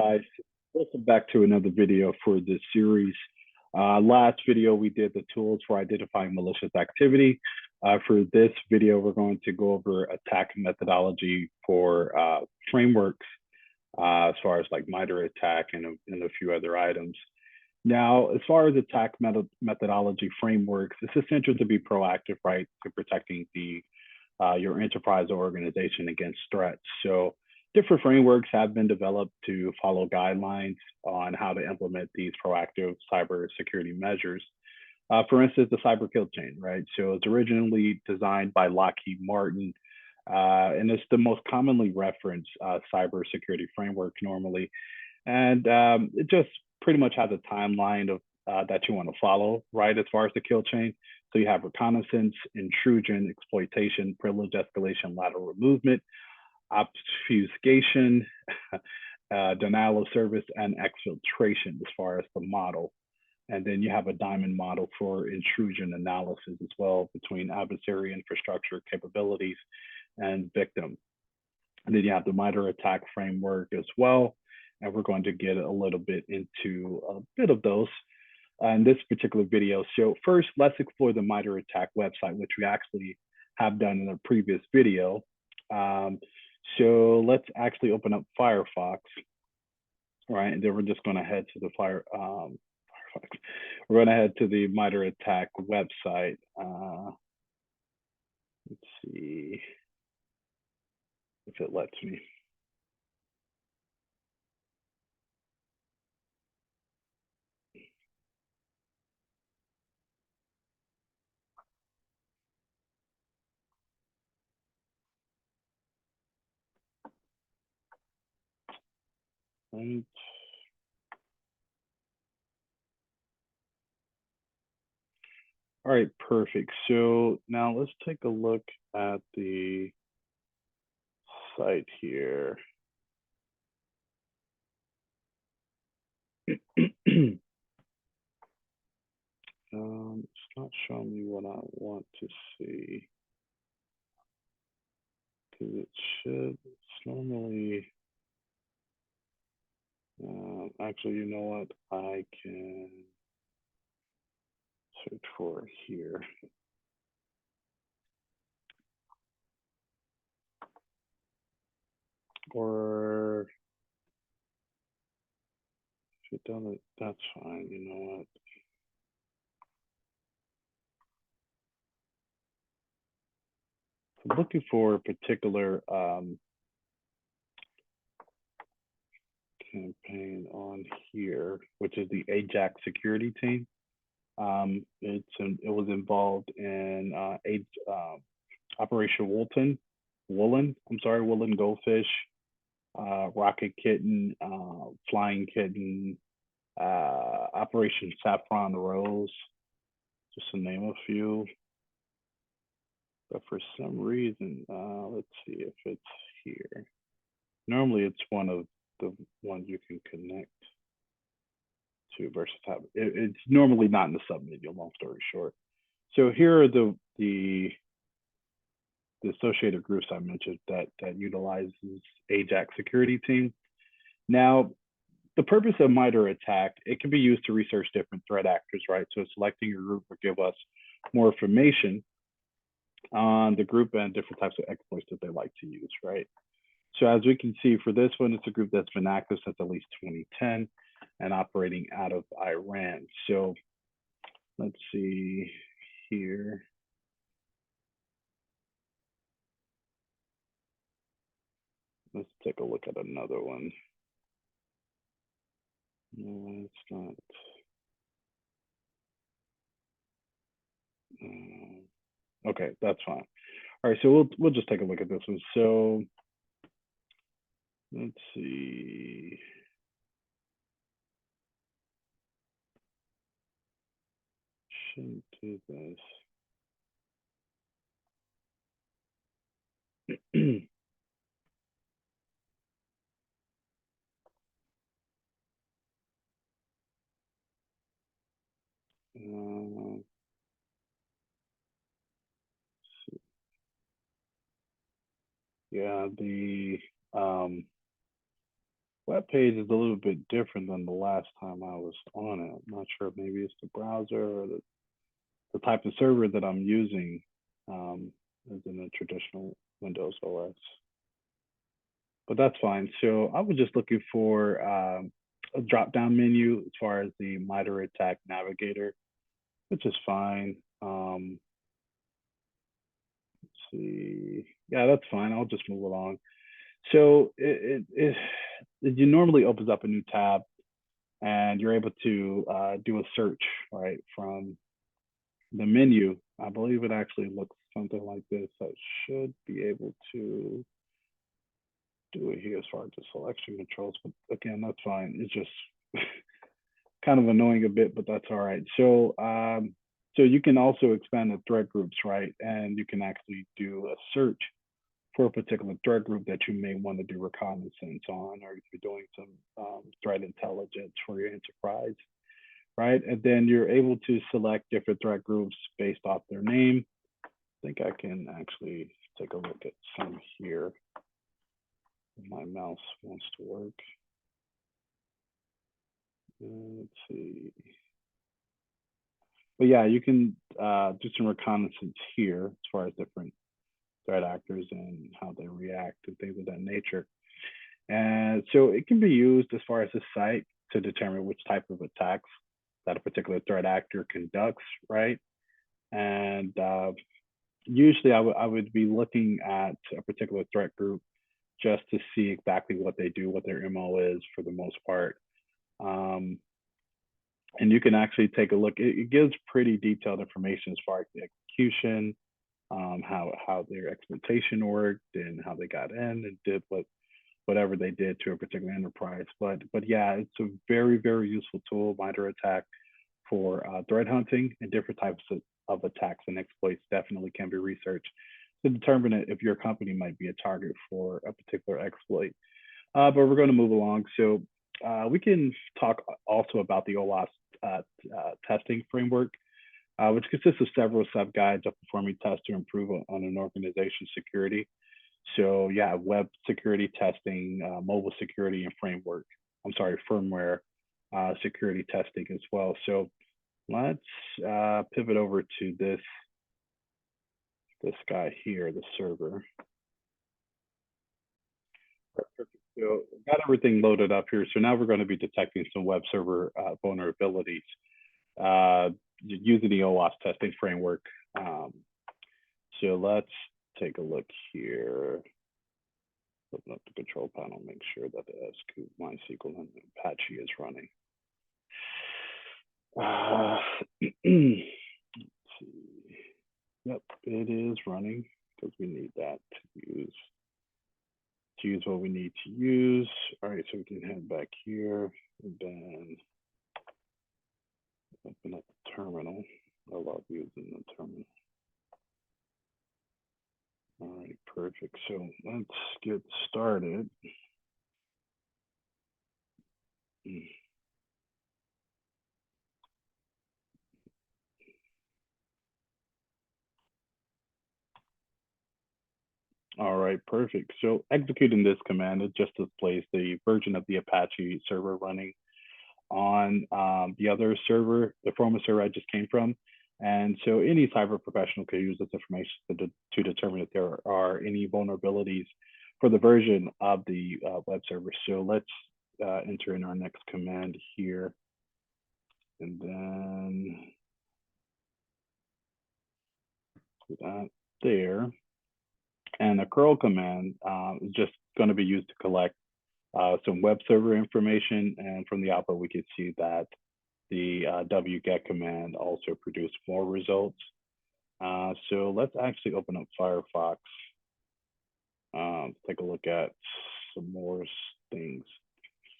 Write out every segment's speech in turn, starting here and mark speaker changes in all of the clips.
Speaker 1: Hi, welcome back to another video for this series. Last video, we did the tools for identifying malicious activity. For this video, we're going to go over attack methodology for frameworks, as far as like MITRE ATT&CK and a few other items. Now, as far as attack methodology frameworks, it's essential to be proactive, right, to protecting your enterprise or organization against threats. So different frameworks have been developed to follow guidelines on how to implement these proactive cybersecurity measures. For instance, the cyber kill chain, right? So it's originally designed by Lockheed Martin, and it's the most commonly referenced cybersecurity framework normally. And it just pretty much has a timeline of that you want to follow, right, as far as the kill chain. So you have reconnaissance, intrusion, exploitation, privilege escalation, lateral movement, obfuscation, denial of service, and exfiltration as far as the model. And then you have a diamond model for intrusion analysis as well between adversary infrastructure capabilities and victim. And then you have the MITRE ATT&CK framework as well. And we're going to get a little bit into a bit of those in this particular video. So first, let's explore the MITRE ATT&CK website, which we actually have done in a previous video. So let's actually open up Firefox, right? And then we're just going to head to the Firefox. We're going to head to the MITRE ATT&CK website. Let's see if it lets me. Right. All right, perfect. So now let's take a look at the site here. It's not showing me what I want to see, because it should. It's normally. Actually, you know what? I can search for it here. Or if it doesn't, that's fine. You know what? I'm looking for a particular campaign on here, which is the AJAX security team. It was involved in Operation Woolen Goldfish, Rocket Kitten, Flying Kitten, Operation Saffron Rose, just to name a few. But for some reason, let's see if it's here. Normally, it's one of the ones you can connect to versus have. It's normally not in the submenu, long story short. So here are the associated groups I mentioned that utilizes AJAX security team. Now, the purpose of MITRE ATT&CK, it can be used to research different threat actors, right? So selecting your group will give us more information on the group and different types of exploits that they like to use, right? So as we can see for this one, it's a group that's been active since at least 2010 and operating out of Iran. So let's see here. Let's take a look at another one. No, it's not. Okay, that's fine. All right, so we'll just take a look at this one. So let's see. Shouldn't do this. Yeah, web page is a little bit different than the last time I was on it. I'm not sure, maybe it's the browser or the type of server that I'm using as in a traditional Windows OS. But that's fine. So I was just looking for a drop-down menu as far as the MITRE ATT&CK Navigator, which is fine. Let's see. Yeah, that's fine. I'll just move along. So it normally opens up a new tab, and you're able to do a search right from the menu. I believe it actually looks something like this. I should be able to do it here as far as the selection controls, but again, that's fine. It's just kind of annoying a bit, but that's all right. So so you can also expand the threat groups, right? And you can actually do a search for a particular threat group that you may want to do reconnaissance on, or if you're doing some threat intelligence for your enterprise, right? And then you're able to select different threat groups based off their name. I think I can actually take a look at some here. My mouse wants to work. Let's see. But yeah, you can do some reconnaissance here as far as different threat actors and how they react and things of that nature. And so it can be used as far as the site to determine which type of attacks that a particular threat actor conducts, right? And usually I would be looking at a particular threat group just to see exactly what they do, what their MO is for the most part. And you can actually take a look. It gives pretty detailed information as far as the execution, how their exploitation worked, and how they got in and did whatever they did to a particular enterprise. But yeah, it's a very, very useful tool, MITRE ATT&CK, for threat hunting, and different types of attacks and exploits definitely can be researched to determine if your company might be a target for a particular exploit. But we're going to move along. So we can talk also about the OWASP testing framework, which consists of several sub-guides of performing tests to improve on an organization's security. So yeah, web security testing, mobile security, and firmware security testing as well. So let's pivot over to this guy here, the server. So got everything loaded up here. So now we're going to be detecting some web server vulnerabilities using the OWASP testing framework. So let's take a look here. Open up the control panel, make sure that the SQ, MySQL, and Apache is running. Let's see. Yep, it is running because we need that to use what we need to use. All right, so we can head back here and then open up the terminal. I love using the terminal. All right, perfect. So let's get started. All right, perfect. So executing this command, it just displays the version of the Apache server running on the other server, the former server I just came from. And so any cyber professional can use this information to determine if there are any vulnerabilities for the version of the web server. So let's enter in our next command here. And then put that there. And the curl command is just going to be used to collect some web server information. And from the output, we can see that the wget command also produced more results. So let's actually open up Firefox. Take a look at some more things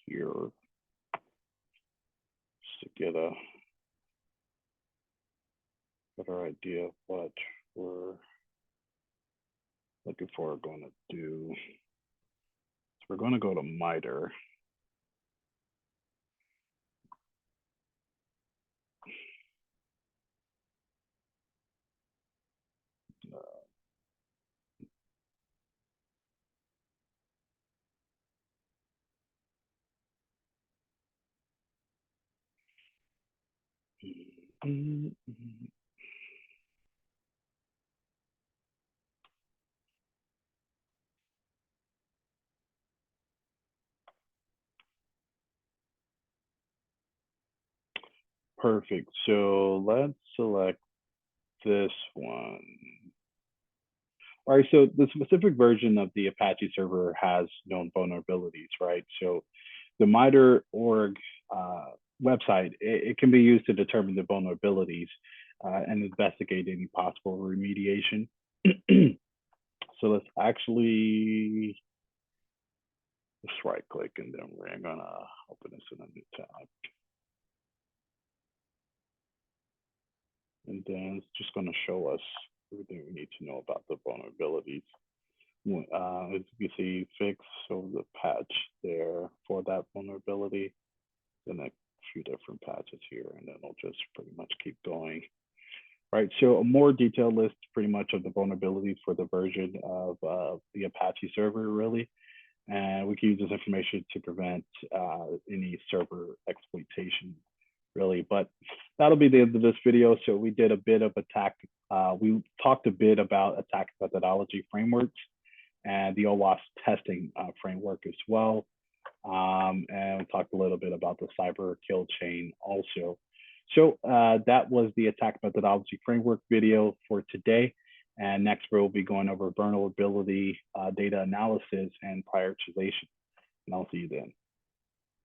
Speaker 1: here just to get a better idea of what we're looking for, going to do. So we're going to go to MITRE. Perfect. So let's select this one. All right, so the specific version of the Apache server has known vulnerabilities, right? So the MITRE.org website, it can be used to determine the vulnerabilities and investigate any possible remediation. So let's actually just right click and then we're gonna open this in a new tab. And then it's just gonna show us everything we need to know about the vulnerabilities. As you can see, fix, so the patch there for that vulnerability, then a few different patches here, and then it'll just pretty much keep going. Right, so a more detailed list pretty much of the vulnerabilities for the version of the Apache server, really. And we can use this information to prevent any server exploitation, really. But that'll be the end of this video. So we did a bit of attack. We talked a bit about attack methodology frameworks and the OWASP testing framework as well. And we talked a little bit about the cyber kill chain also. So that was the attack methodology framework video for today. And next we'll be going over vulnerability, data analysis, and prioritization. And I'll see you then.